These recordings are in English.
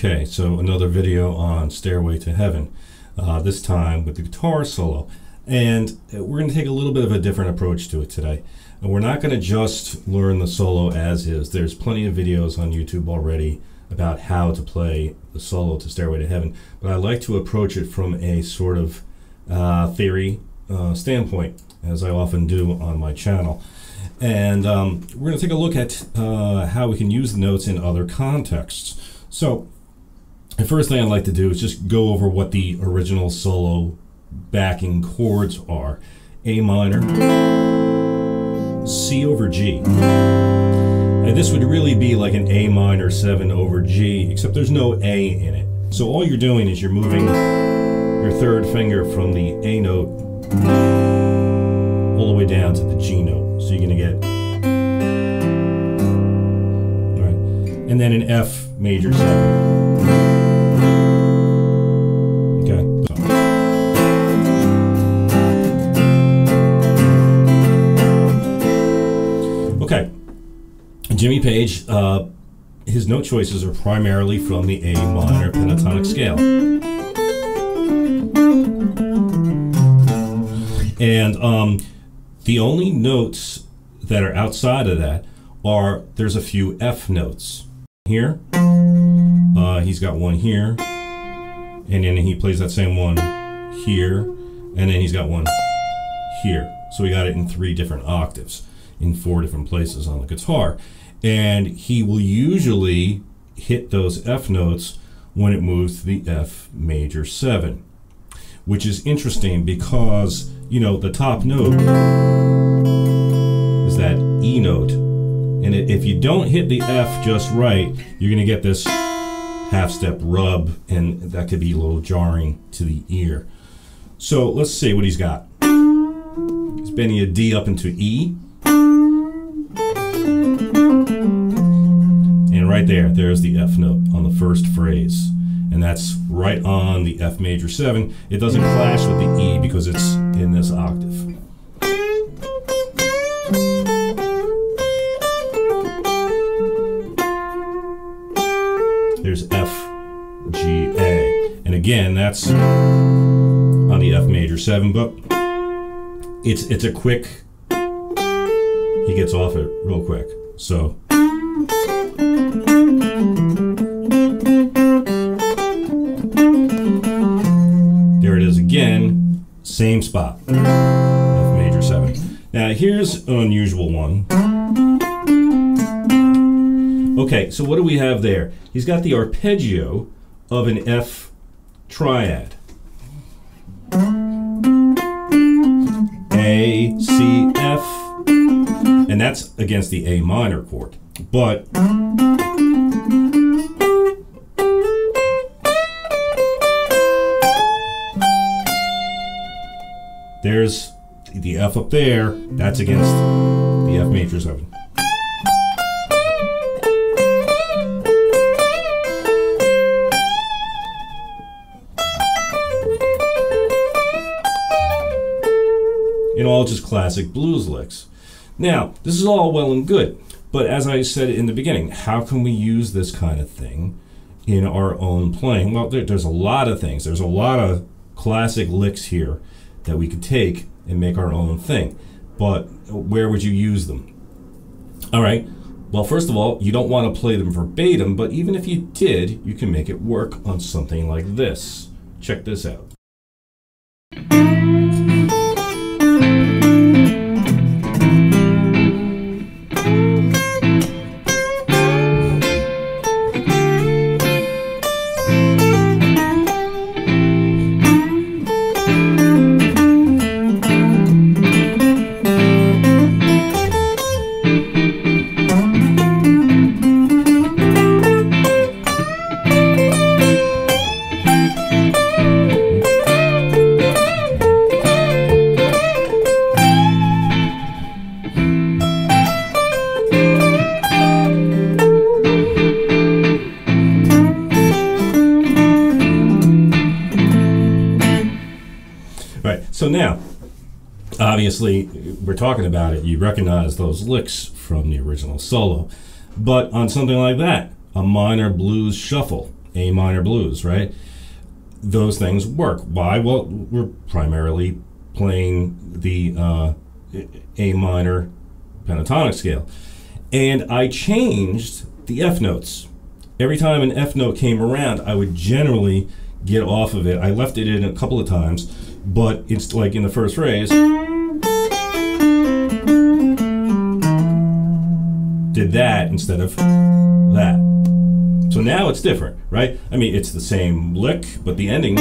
Okay, so another video on Stairway to Heaven, this time with the guitar solo. And we're going to take a little bit of a different approach to it today. And we're not going to just learn the solo as is. There's plenty of videos on YouTube already about how to play the solo to Stairway to Heaven. But I like to approach it from a sort of theory standpoint, as I often do on my channel. And we're going to take a look at how we can use the notes in other contexts. So the first thing I'd like to do is just go over what the original solo backing chords are. A minor, C over G. And this would really be like an A minor 7 over G, except there's no A in it. So all you're doing is you're moving your third finger from the A note all the way down to the G note. So you're going to get, right, and then an F major 7. Okay. Okay. Jimmy Page, his note choices are primarily from the A minor pentatonic scale. And the only notes that are outside of that are, there's a few F notes. Here, he's got one here, and then he plays that same one here, and then he's got one here. So we got it in 3 different octaves in 4 different places on the guitar. And he will usually hit those F notes when it moves to the F major 7, which is interesting because, you know, the top note is that E note. And if you don't hit the F just right, you're going to get this half-step rub, and that could be a little jarring to the ear. So let's see what he's got. He's bending a D up into E. And right there, there's the F note on the first phrase. And that's right on the F major 7. It doesn't clash with the E because it's in this octave. There's F, G, A. And again, that's on the F major 7, but it's a quick, he gets off it real quick. So there it is again, same spot, F major 7. Now here's an unusual one. Okay, so what do we have there? He's got the arpeggio of an F triad. A, C, F, and that's against the A minor chord. But there's the F up there, that's against the F major 7. And all just classic blues licks. Now, this is all well and good, but as I said in the beginning, how can we use this kind of thing in our own playing? Well, there's a lot of things. There's a lot of classic licks here that we could take and make our own thing. But where would you use them? All right, well, first of all, you don't want to play them verbatim, but even if you did, you can make it work on something like this. Check this out. So now, obviously, we're talking about it. You recognize those licks from the original solo. But on something like that, a minor blues shuffle, A minor blues, right? Those things work. Why? Well, we're primarily playing the A minor pentatonic scale. And I changed the F notes. Every time an F note came around, I would generally get off of it. I left it in a couple of times, but it's like in the first phrase, did that instead of that. So now it's different, right? I mean, it's the same lick, but the ending.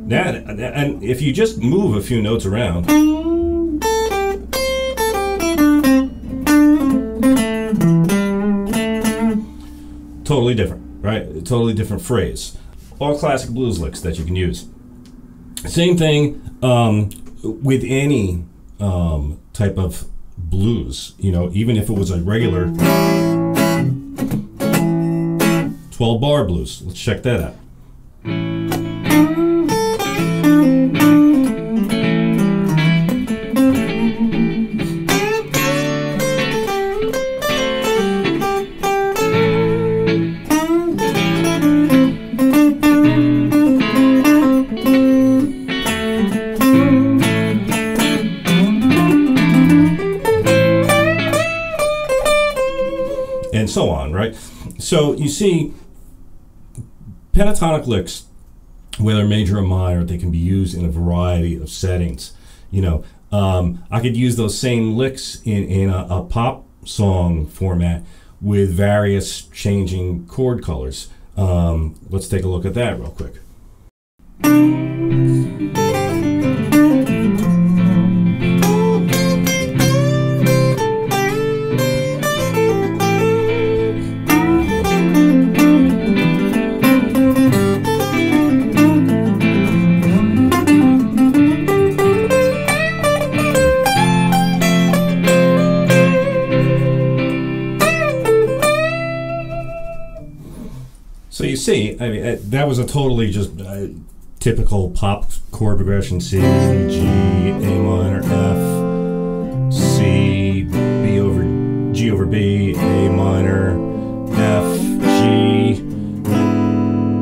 Now, and if you just move a few notes around, totally different, right? Totally different phrase. All classic blues licks that you can use. Same thing with any type of blues, you know, even if it was a regular 12-bar blues. Let's check that out. And so on, right? So you see, pentatonic licks, whether major or minor, they can be used in a variety of settings. You know, I could use those same licks in a pop song format with various changing chord colors. Let's take a look at that real quick. So you see, I mean, that was a totally just typical pop chord progression: C, G, A minor, F, C, B over G over B, A minor, F, G,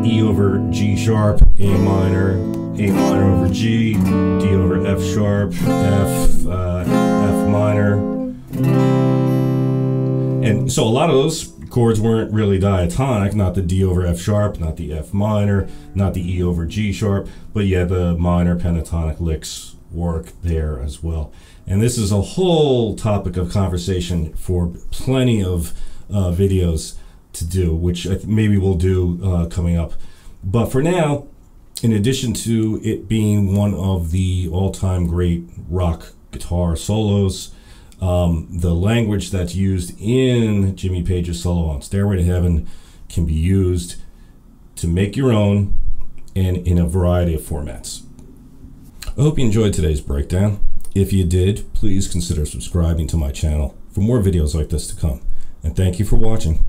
E over G sharp, A minor over G, D over F sharp, F minor, and so a lot of those chords weren't really diatonic, not the D over F sharp, not the F minor, not the E over G sharp, but yeah, the minor pentatonic licks work there as well. And this is a whole topic of conversation for plenty of videos to do, which maybe we'll do coming up. But for now, in addition to it being one of the all-time great rock guitar solos, the language that's used in Jimmy Page's solo on Stairway to Heaven can be used to make your own and in a variety of formats. I hope you enjoyed today's breakdown. If you did, please consider subscribing to my channel for more videos like this to come. And thank you for watching.